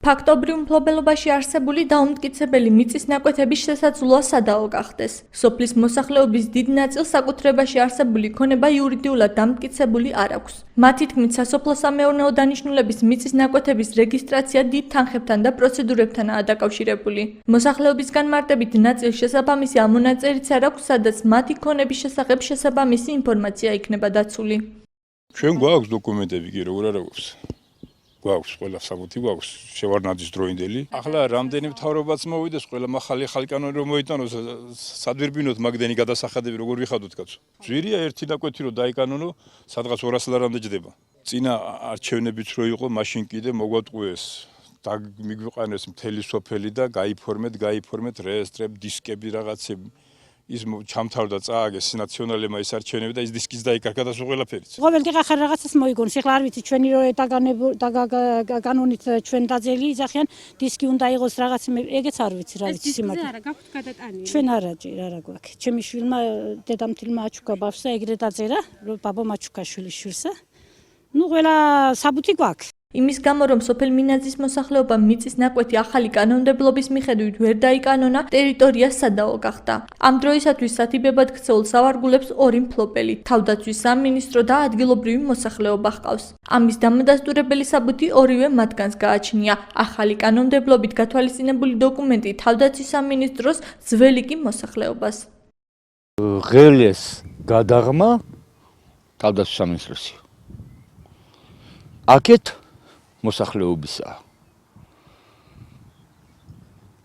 ფაქტობრივ მფლობელობაში არსებული დაუმტკიცებელი მიწის ნაკვეთების შესაძლოა სადაო გახდეს. სოფლის მოსახლეობის დიდ ნაწილს საკუთრებაში არსებული ქონება იურიდიულად დამტკიცებული არ აქვს. მათი თქმით, სასოფლო-სამეურნეო დანიშნულების მიწის ნაკვეთების რეგისტრაცია დიდ თანხებთან და პროცედურებთანაა დაკავშირებული. მოსახლეობის განმარტებით ნაწილ შესაბამისი ამონაწერიც არ აქვს, სადაც მათი ქონების შესახებ შესაბამისი ინფორმაცია იქნება დაცული. ჩვენ გვაქვს დოკუმენტები კი როგორ არ აქვს. გვაქვს ყველა საბუთი გვაქვს შევარდნაძის დროინდელი. ახლა რამდენი მთავრობაც მოვიდეს, ყველა მახალი ხალკანონი რომ მოიტანოს, სადვირბინოთ მაგდენი გადასახადები როგორ ვიხადოთ კაცო. ძვირია ერთი ნაკვეთი რომ დაიკანონო, სადღაც 200 ლარამდე ჯდება. წინა არჩევნებიც რო იყო, მაშინ კიდე მოგვატყუეს და მიგვიყანეს მთელი სოფელი და გაიფორმეთ რეესტრები, დისკები რაღაცები. ის ჩამთავრდა წააგეს ნაციონალებმა ის არჩევნები და ის დისკიც დაიკარგა და სულ ყველაფერიც. ყოველდღე ახალ რაღაცას მოიგონს. ეხლა არ ვიცი ჩვენი რო კანონით ჩვენ დაძელი იძახიან დისკი უნდა იყოს რაღაც ეგეც არ ვიცი რა ვიცი სიმართლე. არა გაქვთ გადატანილი. ჩვენ არა გვაქვს. ჩემი შვილმა დედამთილმა აჩუქა ბავშვსა ეგრე დაწერა, ბაბო მაჩუქაშვილის შვილსა. ნუ ყველა საბუთი გვაქვს. იმის გამო, რომ სოფელ მინაძის მოსახლეობამ მიწის ნაკვეთი ახალი კანონმდებლობის მიხედვით ვერ დაიკანონა, ტერიტორია სადაო გახდა. ამ დროისათვის სათიბებად ქცეულ სავარგულებს ორი მფლობელი, თავდაცვის სამინისტრო და ადგილობრივი მოსახლეობა ჰყავს. ამის დამადასტურებელი საბუთი ორივე მათგანს გააჩნია. ახალი კანონმდებლობით გათვალისწინებული დოკუმენტი თავდაცვის სამინისტროს, ძველი კი მოსახლეობას. ღელეს გადაღმა თავდაცვის სამინისტროსი. აქეთ მოსახლეობისა.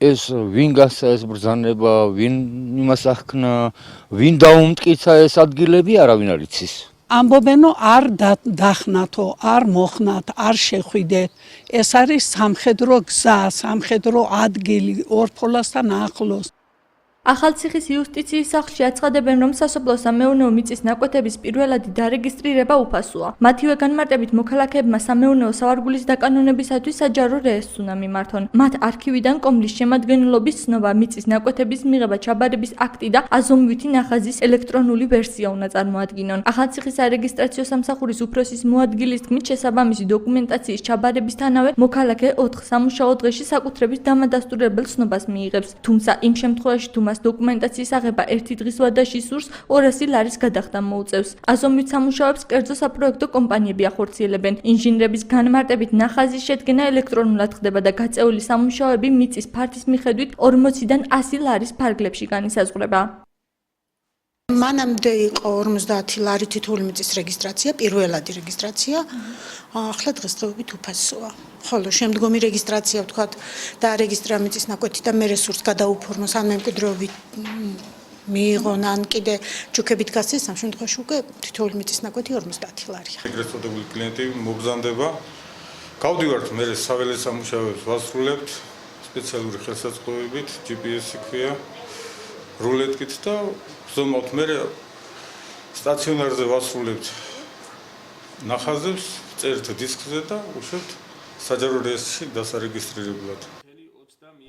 ეს ვინ გასა ეს ბრძანება, ვინ იმას ახკნა, ვინ დაუმტკიცა ეს ადგილები, არავინ არ იცის. ამბობენო არ დახნათო, არ მოხნათ, არ შეხვიდეთ. ეს არის სამხედრო გზა, სამხედრო ადგილი ორფოლასთან ახლოს. ახალციხის იუსტიციის სახლში აცხადებენ, რომ სასოფლო-სამეურნეო მიწის ნაკვეთების პირველადი დარეგისტრირება უფასოა. მათივე განმარტებით, მოქალაქეებმა სამეურნეო სავარგულის დაკანონებისათვის საჯარო რეესტრს უნდა მიმართონ. მათ არქივიდან კომბლის შემადგენლობის ცნობა, მიწის ნაკვეთების მიღება, ჩაბარების აქტი და აზომვითი ნახაზის ელექტრონული ვერსია უნდა წარმოადგინონ. ახალციხის სარეგისტრაციო სამსახურის უფროსის მოადგილის თქმით, შესაბამისი დოკუმენტაციის ჩაბარებისთანავე მოქალაქე 4 სამუშაო დღეში საკუთრების დამადასტურებელ ცნობას მიიღებს. თუმცა იმ შემთხვევაში თუ დოკუმენტაციის აღება ერთი დღის ვადაში სურს 200 ლარის გადახდა მოუწევს. აზომვით სამუშაოებს კერძო საპროექტო კომპანიები ახორციელებენ. ინჟინრების განმარტებით ნახაზის შედგენა ელექტრონულად ხდება და გაწეული სამუშაოები მიწის ფართის მიხედვით 40-დან 100 ლარის ფარგლებში განისაზღვრება. მანამდე იყო 50 ლარი თითოეული მიწის რეგისტრაცია, პირველადი რეგისტრაცია. ახლა დღესდღეობით უფასოა. ხოლო შემდგომი რეგისტრაცია ვთქვათ და რეგისტრა მიწის ნაკვეთი და მე რესურს გადაუფორმოს ან მემკვიდრეობით მიიღონ ან კიდე ჯუქებით გასცეს, ამ შემთხვევაში უკვე თითოეული მიწის ნაკვეთი 50 ლარია. ეგრეთ წოდებული კლიენტები მობრძანდება. გავდივართ მე საველე სამუშაოებს ვასრულებთ სპეციალური ხელსაწყოებით, GPS-ი ქვია, რულეტკით და ზომავთ მე სტაციონარზე ვასრულებთ ნახაზებს, წერთ დისკზე და უშვებთ საჯარო რეესტრში დასარეგისტრირებლად.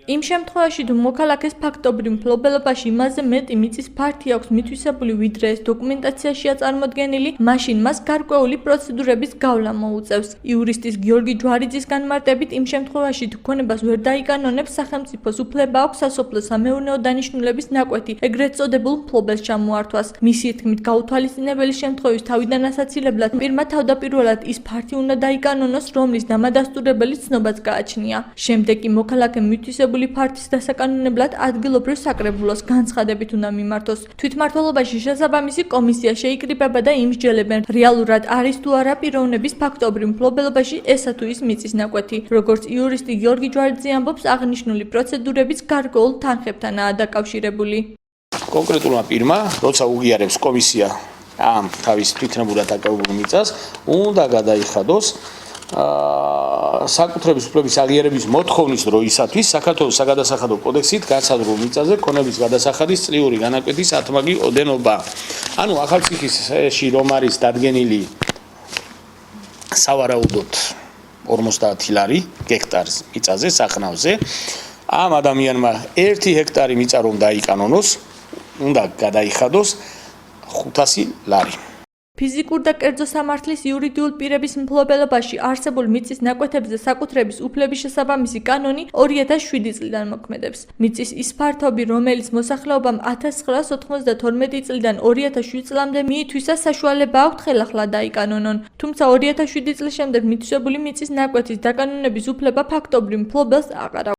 იმ შემთხვევაში, თუ მოქალაქეს ფაქტობრივ მფლობელობაში იმაზე მეტი მიწის ფართი აქვს მითვისებული, ვიდრე ეს დოკუმენტაციაშია წარმოდგენილი, მაშინ მას გარკვეული პროცედურების გავლა მოუწევს. იურისტის გიორგი ჯვარიძის განმარტებით, იმ შემთხვევაში, თუ ქონებას ვერ დაიკანონებს, სახელმწიფოს უფლება აქვს სასოფლო-სამეურნეო დანიშნულების ნაკვეთი, ეგრეთ წოდებულ მფლობელს ჩამოართვას. მისი თქმით, გაუთვალისწინებელი შემთხვევის თავიდან ასაცილებლად პირმა თავდაპირველად ის ფართი უნდა დაიკანონოს, რომლის დამადასტურებელი ცნობაც გააჩნია. შემდეგ კი მოქალაქე მითვისებული ფართის დასაკანონებლად ადგილობრივ საკრებულოს განცხადებით უნდა მიმართოს. თვითმმართველობაში შესაბამისი კომისია შეიკრიბება და იმსჯელებენ, რეალურად არის თუ არა პიროვნების ფაქტობრივ მფლობელობაში ესა თუ ის მიწის ნაკვეთი. როგორც იურისტი გიორგი ჯვარიძე ამბობს, აღნიშნული პროცედურებიც გარკვეულ თანხებთანაა დაკავშირებული. კონკრეტულმა პირმა, როცა უღიარებს კომისია ამ თავის თვითნებურად დაკავებულ მიწას, უნდა გადაიხადოს საკუთრების უფლების აღიარების მოთხოვნის დროისათვის საქართველოს საგადასახადო კოდექსით განსაზღვრულ მიწაზე ქონების გადასახადის წლიური განაკვეთის ათმაგი ოდენობა. ანუ ახალციხისში რომ არის დადგენილი სავარაუდოდ 50 ლარი გექტარს მიწაზე, სახნავზე, ამ ადამიანმა 1 ჰექტარი მიწა რომ დაიკანონოს, უნდა გადაიხადოს 500 ლარი. ფიზიკურ და კერძო სამართლის იურიდიულ პირების მფლობელობაში არსებულ მიწის ნაკვეთების და საკუთრების უფლების შესაბამისი კანონი 2007 წლიდან მოქმედებს. მიწის ის ფართობი, რომელიც მოსახლეობამ 1992 წლიდან 2007 წლამდე მიითვისა, საშუალება აქვთ ხელახლა დაიკანონონ. თუმცა 2007 წლის შემდეგ მითვისებული მიწის ნაკვეთის დაკანონების უფლება ფაქტობრივ მფლობელს აყარ აქვს.